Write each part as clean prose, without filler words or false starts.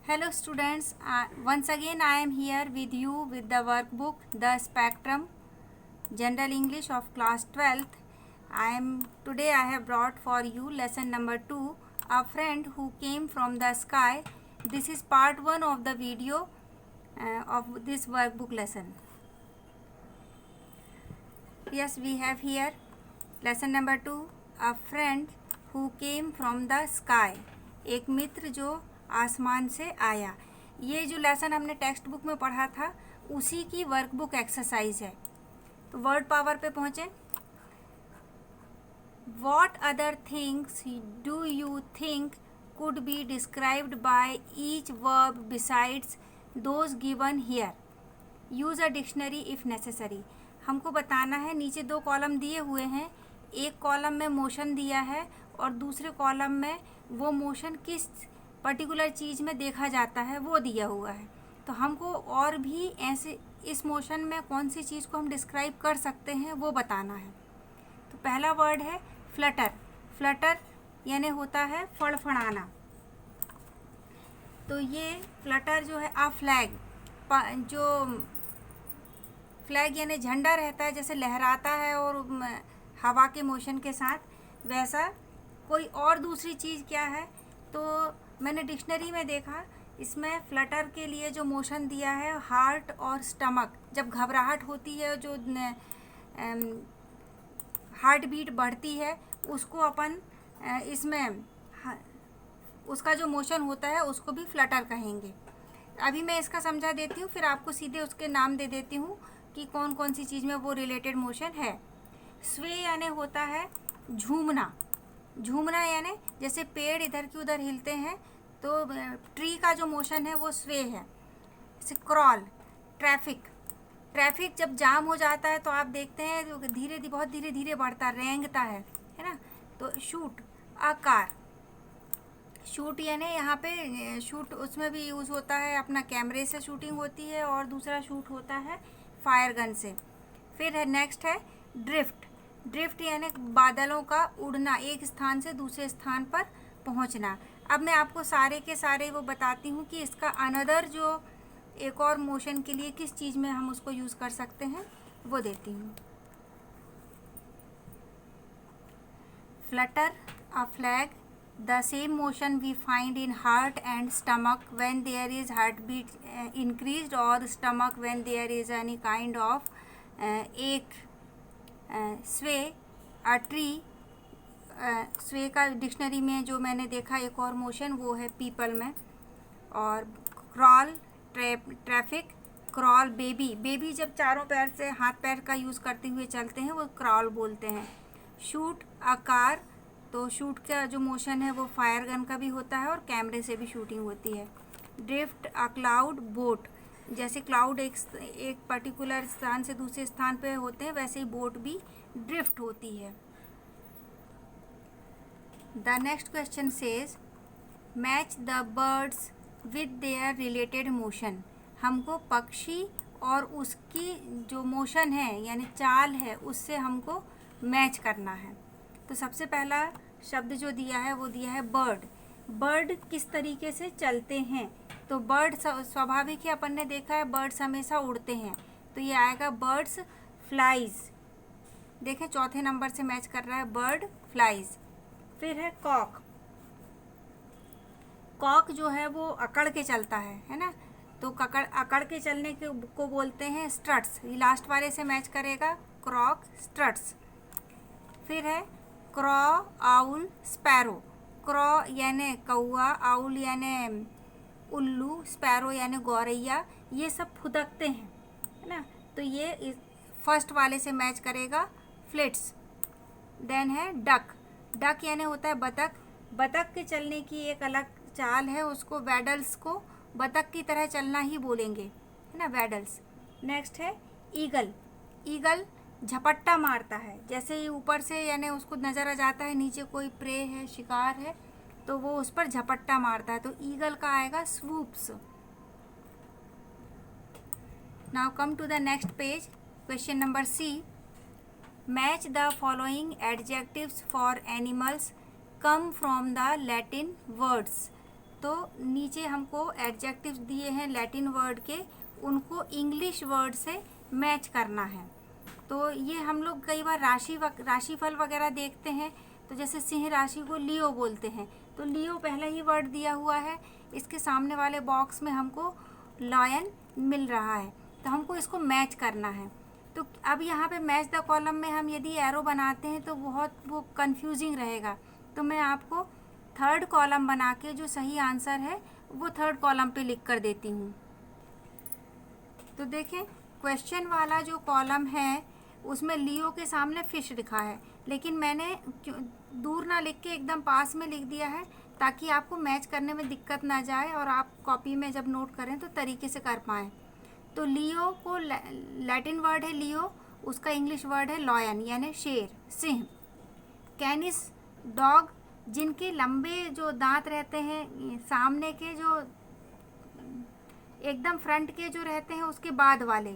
Hello students, once again I am here with you with the workbook The Spectrum General English of class 12th. Today I have brought for you lesson number 2, A Friend Who Came from the Sky. This is part 1 of the video of this workbook lesson. Yes, we have here lesson number 2, A Friend Who Came from the Sky. एक मित्र जो आसमान से आया। ये जो lesson हमने text book में पढ़ा था उसी की वर्कबुक एक्सरसाइज है। तो वर्ड पावर पे पहुँचे। What other things do you think could be described by each verb besides those given here? Use a dictionary if necessary. हमको बताना है, नीचे दो कॉलम दिए हुए हैं, एक कॉलम में मोशन दिया है और दूसरे कॉलम में वो मोशन किस पर्टिकुलर चीज़ में देखा जाता है वो दिया हुआ है। तो हमको और भी ऐसे इस मोशन में कौन सी चीज़ को हम डिस्क्राइब कर सकते हैं वो बताना है। तो पहला वर्ड है फ्लटर। फ्लटर यानी होता है फड़फड़ाना। तो ये फ्लटर जो है आ फ्लैग, जो फ्लैग यानी झंडा रहता है जैसे लहराता है और हवा के मोशन के साथ, वैसा कोई और दूसरी चीज़ क्या है। तो मैंने डिक्शनरी में देखा, इसमें फ्लटर के लिए जो मोशन दिया है हार्ट और स्टमक, जब घबराहट होती है जो हार्ट बीट बढ़ती है उसको अपन इसमें उसका जो मोशन होता है उसको भी फ्लटर कहेंगे। अभी मैं इसका समझा देती हूँ, फिर आपको सीधे उसके नाम दे देती हूँ कि कौन कौन सी चीज़ में वो रिलेटेड मोशन है। स्वे यानी होता है झूमना। झूमना यानी जैसे पेड़ इधर की उधर हिलते हैं तो ट्री का जो मोशन है वो स्वे है। जैसे क्रॉल, ट्रैफिक। ट्रैफिक जब जाम हो जाता है तो आप देखते हैं तो बहुत धीरे धीरे बढ़ता रेंगता है ना। तो शूट, आकार। शूट यानी यहाँ पे शूट उसमें भी यूज़ होता है, अपना कैमरे से शूटिंग होती है और दूसरा शूट होता है फायर गन से। फिर है नेक्स्ट है ड्रिफ्ट। ड्रिफ्ट यानी बादलों का उड़ना, एक स्थान से दूसरे स्थान पर पहुंचना। अब मैं आपको सारे के सारे वो बताती हूँ कि इसका अनदर जो एक और मोशन के लिए किस चीज़ में हम उसको यूज़ कर सकते हैं वो देती हूँ। Flutter, a flag, the same motion we find in heart and stomach when there is heartbeat increased or stomach when there is any kind of ache. sway, a tree. स्वे का डिक्शनरी में जो मैंने देखा एक और मोशन वो है पीपल में। और crawl, traffic. Crawl, baby. Baby जब चारों पैर से हाथ पैर का यूज़ करते हुए चलते हैं वो क्रॉल बोलते हैं। शूट, आकार। तो शूट का जो मोशन है वो फायर गन का भी होता है और कैमरे से भी शूटिंग होती है। Drift, a cloud, boat. जैसे क्लाउड एक पर्टिकुलर स्थान से दूसरे स्थान पे होते हैं वैसे ही बोट भी ड्रिफ्ट होती है। The next question says match the birds with their related motion. हमको पक्षी और उसकी जो मोशन है यानी चाल है उससे हमको मैच करना है। तो सबसे पहला शब्द जो दिया है वो दिया है बर्ड। बर्ड किस तरीके से चलते हैं। तो बर्ड स्वाभाविक ही अपन ने देखा है बर्ड्स हमेशा उड़ते हैं, तो ये आएगा बर्ड्स फ्लाइज। देखें चौथे नंबर से मैच कर रहा है बर्ड फ्लाइज। फिर है कॉक। कॉक जो है वो अकड़ के चलता है ना। तो अकड़ के चलने को बोलते हैं स्ट्रट्स। ये लास्ट वाले से मैच करेगा क्रॉक, स्ट्रट्स। फिर है क्रॉ, आउल, स्पैरो। क्रॉ यानी कौआ, आउल यानी उल्लू, स्पैरो यानी गौरैया। ये सब फुदकते हैं है ना। तो ये फर्स्ट वाले से मैच करेगा फ्लिट्स। देन है डक। डक यानी होता है बतख। बतख के चलने की एक अलग चाल है, उसको वैडल्स को बतख की तरह चलना ही बोलेंगे है ना, वैडल्स। नेक्स्ट है ईगल। ईगल झपट्टा मारता है, जैसे ही ऊपर से यानी उसको नज़र आ जाता है नीचे कोई प्रे है, शिकार है, तो वो उस पर झपट्टा मारता है। तो ईगल का आएगा swoops. Now come to the next page, question number C. Match the following adjectives for animals come from the Latin words. तो नीचे हमको एडजेक्टिव्स दिए हैं लैटिन वर्ड के, उनको इंग्लिश वर्ड से मैच करना है। तो ये हम लोग कई बार राशिफल वगैरह देखते हैं, तो जैसे सिंह राशि को लियो बोलते हैं, तो लियो पहला ही वर्ड दिया हुआ है, इसके सामने वाले बॉक्स में हमको लायन मिल रहा है, तो हमको इसको मैच करना है। तो अब यहाँ पे मैच द कॉलम में हम यदि एरो बनाते हैं तो बहुत वो कंफ्यूजिंग रहेगा, तो मैं आपको थर्ड कॉलम बना के जो सही आंसर है वो थर्ड कॉलम पे लिख कर देती हूँ। तो देखें, क्वेश्चन वाला जो कॉलम है उसमें लियो के सामने फिश लिखा है, लेकिन मैंने दूर ना लिख के एकदम पास में लिख दिया है ताकि आपको मैच करने में दिक्कत ना जाए और आप कॉपी में जब नोट करें तो तरीके से कर पाएँ। तो लियो को लैटिन वर्ड है लियो, उसका इंग्लिश वर्ड है लॉयन यानी शेर, सिंह। कैनिस डॉग, जिनके लंबे जो दांत रहते हैं, सामने के जो एकदम फ्रंट के जो रहते हैं उसके बाद वाले,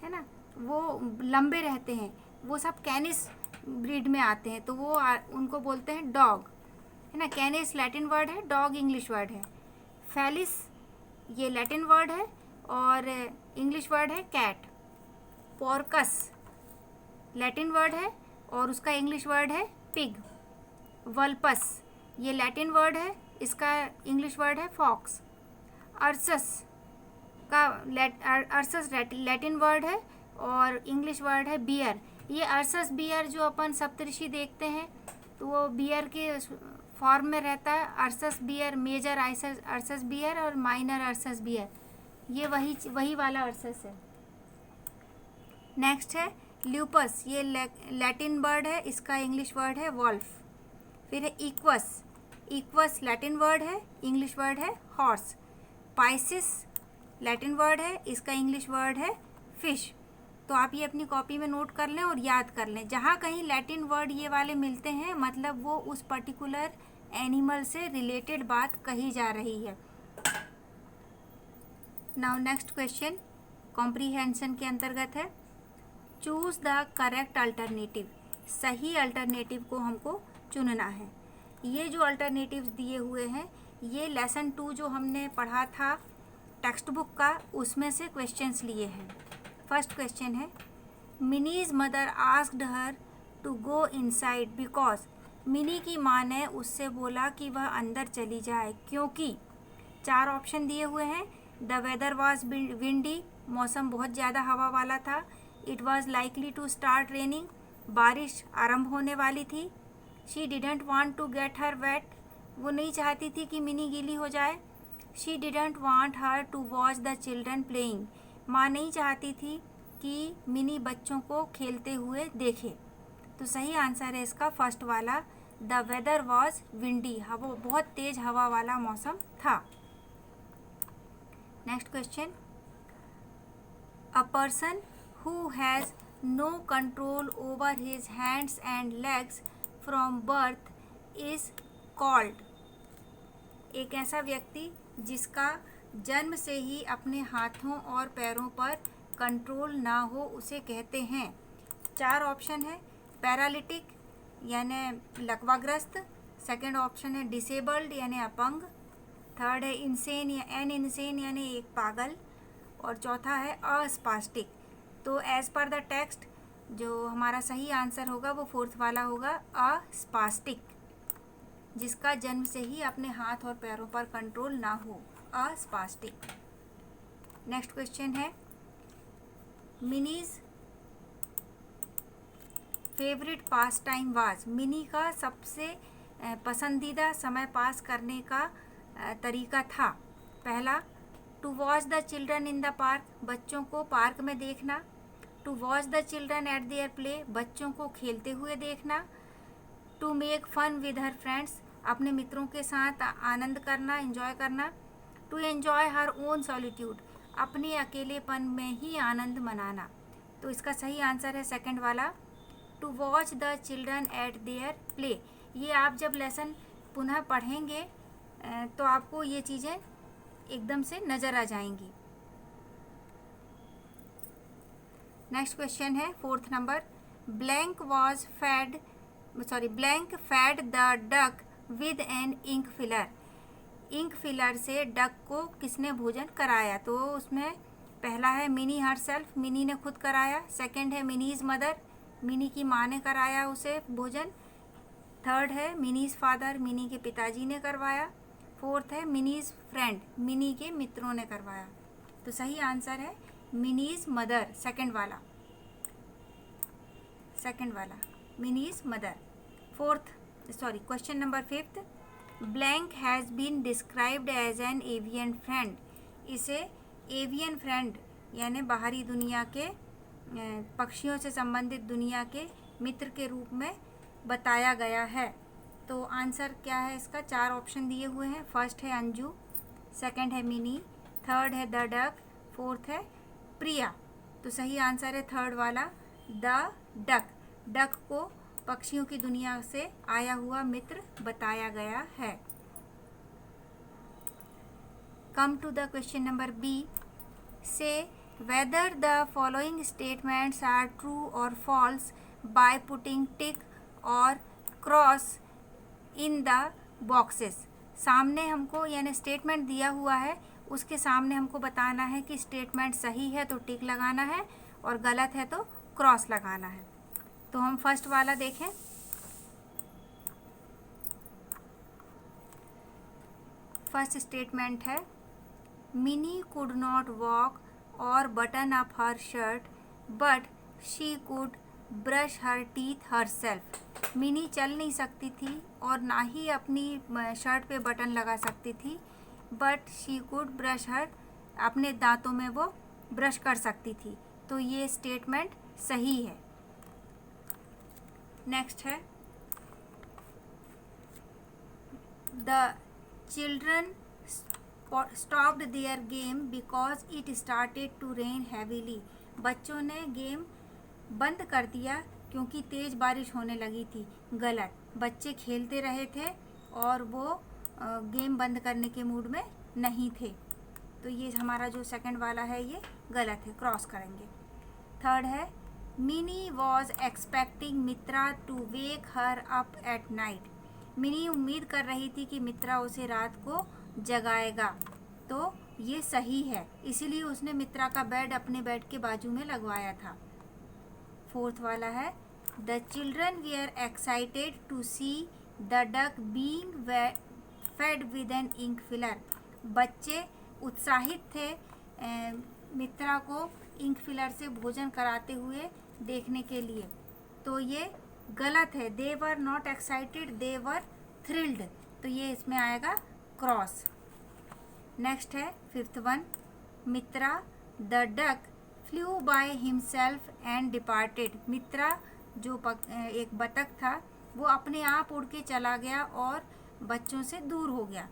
है ना, वो लंबे रहते हैं, वो सब कैनिस ब्रीड में आते हैं, तो वो उनको बोलते हैं डॉग, है ना। कैनिस लैटिन वर्ड है, डॉग इंग्लिश वर्ड है। फेलिस ये लैटिन वर्ड है और इंग्लिश वर्ड है कैट। पोर्कस लैटिन वर्ड है और उसका इंग्लिश वर्ड है पिग। वल्पस ये लैटिन वर्ड है, इसका इंग्लिश वर्ड है फॉक्स। अर्सस का अर्सस लैटिन वर्ड है और इंग्लिश वर्ड है बियर। ये अर्सस बियर जो अपन सप्तऋषि देखते हैं तो वो बियर के फॉर्म में रहता है। अर्सस बियर, मेजर अर्सस बियर और माइनर अर्सस बियर, ये वही वाला अर्सस है। नेक्स्ट है ल्यूपस, ये लैटिन वर्ड है, इसका इंग्लिश वर्ड है वॉल्फ। फिर है इक्वस, इक्वस लैटिन वर्ड है, इंग्लिश वर्ड है हॉर्स। पाइसिस लैटिन वर्ड है, इसका इंग्लिश वर्ड है फिश। तो आप ये अपनी कॉपी में नोट कर लें और याद कर लें, जहाँ कहीं लैटिन वर्ड ये वाले मिलते हैं मतलब वो उस पर्टिकुलर एनिमल से रिलेटेड बात कही जा रही है। नाउ नेक्स्ट क्वेश्चन कॉम्प्रीहेंशन के अंतर्गत है। चूज़ द करेक्ट अल्टरनेटिव, सही अल्टरनेटिव को हमको चुनना है। ये जो अल्टरनेटिव्स दिए हुए हैं ये लेसन 2 जो हमने पढ़ा था टेक्स्ट बुक का, उसमें से क्वेश्चंस लिए हैं। फर्स्ट क्वेश्चन है, Mini's mother asked her to go inside because, Mini की माँ ने उससे बोला कि वह अंदर चली जाए क्योंकि। 4 ऑप्शन दिए हुए हैं। द वेदर वॉज विंडी, मौसम बहुत ज़्यादा हवा वाला था। It was likely to start raining, बारिश आरंभ होने वाली थी। She didn't want to get her wet, वो नहीं चाहती थी कि मिनी गीली हो जाए। She didn't want her to watch the children playing, माँ नहीं चाहती थी कि मिनी बच्चों को खेलते हुए देखे। तो सही आंसर है इसका फर्स्ट वाला, द वेदर वॉज विंडी, हवा बहुत तेज हवा वाला मौसम था। Next question, a person who has no control over his hands and legs from birth is called, एक ऐसा व्यक्ति जिसका जन्म से ही अपने हाथों और पैरों पर कंट्रोल ना हो उसे कहते हैं। 4 ऑप्शन है। पैरालिटिक यानी लकवाग्रस्त, सेकंड ऑप्शन है डिसेबल्ड यानी अपंग, थर्ड है इंसेन या एन इंसेन यानी एक पागल, और चौथा है अस्पास्टिक। तो एज पर द टेक्स्ट जो हमारा सही आंसर होगा वो फोर्थ वाला होगा, अस्पास्टिक, जिसका जन्म से ही अपने हाथ और पैरों पर कंट्रोल ना हो, अस्पास्टिक। नेक्स्ट क्वेश्चन है, minis favourite pass time was, mini का सबसे पसंदीदा समय पास करने का तरीका था। पहला, to watch the children in the park, बच्चों को पार्क में देखना। To watch the children at their play, बच्चों को खेलते हुए देखना। To make fun with her friends, अपने मित्रों के साथ आनंद करना, एंजॉय करना। To enjoy her own solitude, अपने अकेलेपन में ही आनंद मनाना। तो इसका सही आंसर है सेकंड वाला, to watch the children at their play. ये आप जब लेसन पुनः पढ़ेंगे तो आपको ये चीज़ें एकदम से नज़र आ जाएंगी। नेक्स्ट क्वेश्चन है fourth number, blank fed the duck with an ink filler, ink filler से डक को किसने भोजन कराया? तो उसमें पहला है मिनी हरसेल्फ, मिनी ने खुद कराया। सेकंड है मिनीज मदर, मिनी की माँ ने कराया उसे भोजन। थर्ड है मिनीज फादर, मिनी के पिताजी ने करवाया। फोर्थ है मिनीज फ्रेंड, मिनी के मित्रों ने करवाया। तो सही आंसर है मिनीज मदर, सेकंड वाला Mini's mother. Question number 5, blank has been described as an avian friend. इसे एवियन फ्रेंड यानी बाहरी दुनिया के पक्षियों से संबंधित दुनिया के मित्र के रूप में बताया गया है। तो आंसर क्या है इसका? 4 ऑप्शन दिए हुए हैं। फर्स्ट है अंजू, सेकंड है मिनी, थर्ड है द डक, फोर्थ है प्रिया। तो सही आंसर है थर्ड वाला द डक। डक को पक्षियों की दुनिया से आया हुआ मित्र बताया गया है। Come to the question number B. से whether the following statements are true or false by putting tick or cross in the boxes। सामने हमको यानी स्टेटमेंट दिया हुआ है, उसके सामने हमको बताना है कि स्टेटमेंट सही है तो टिक लगाना है और गलत है तो क्रॉस लगाना है। तो हम फर्स्ट वाला देखें। फर्स्ट स्टेटमेंट है मिनी कुड नॉट वॉक और button up her shirt but she could brush her teeth her self. Mini चल नहीं सकती थी और ना ही अपनी शर्ट पे बटन लगा सकती थी, बट शी कुड ब्रश हर, अपने दांतों में वो ब्रश कर सकती थी। तो ये स्टेटमेंट सही है। नेक्स्ट है the children stopped their game because it started to rain heavily। बच्चों ने गेम बंद कर दिया क्योंकि तेज़ बारिश होने लगी थी। गलत, बच्चे खेलते रहे थे और वो गेम बंद करने के मूड में नहीं थे। तो ये हमारा जो सेकंड वाला है ये गलत है, क्रॉस करेंगे। थर्ड है Mini was expecting Mitra to wake her up at night. Mini उम्मीद कर रही थी कि मित्रा उसे रात को जगाएगा। तो ये सही है, इसीलिए उसने मित्रा का बेड अपने बेड के बाजू में लगवाया था। फोर्थ वाला है the children were excited to see the duck being fed with an ink filler. बच्चे उत्साहित थे मित्रा को इंक फिलर से भोजन कराते हुए देखने के लिए। तो ये गलत है, they were not excited, they were thrilled. तो ये इसमें आएगा क्रॉस। नेक्स्ट है fifth one, Mitra the duck flew by himself and departed. Mitra जो एक बतख था वो अपने आप उड़ के चला गया और बच्चों से दूर हो गया।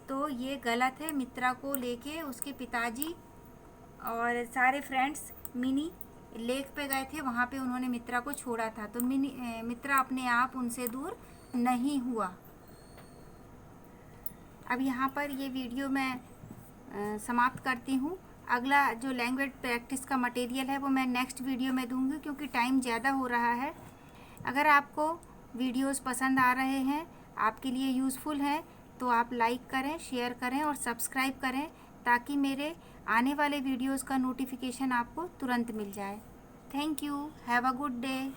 तो ये गलत है, मित्रा को लेके उसके पिताजी और सारे फ्रेंड्स मिनी लेक पे गए थे, वहाँ पे उन्होंने मित्रा को छोड़ा था। तो मित्रा अपने आप उनसे दूर नहीं हुआ। अब यहाँ पर ये वीडियो मैं समाप्त करती हूँ। अगला जो लैंग्वेज प्रैक्टिस का मटेरियल है वो मैं नेक्स्ट वीडियो में दूँगी क्योंकि टाइम ज़्यादा हो रहा है। अगर आपको वीडियोस पसंद आ रहे हैं, आपके लिए यूज़फुल है, तो आप लाइक करें, शेयर करें और सब्सक्राइब करें ताकि मेरे आने वाले वीडियोस का नोटिफिकेशन आपको तुरंत मिल जाए। Thank you, have a good day.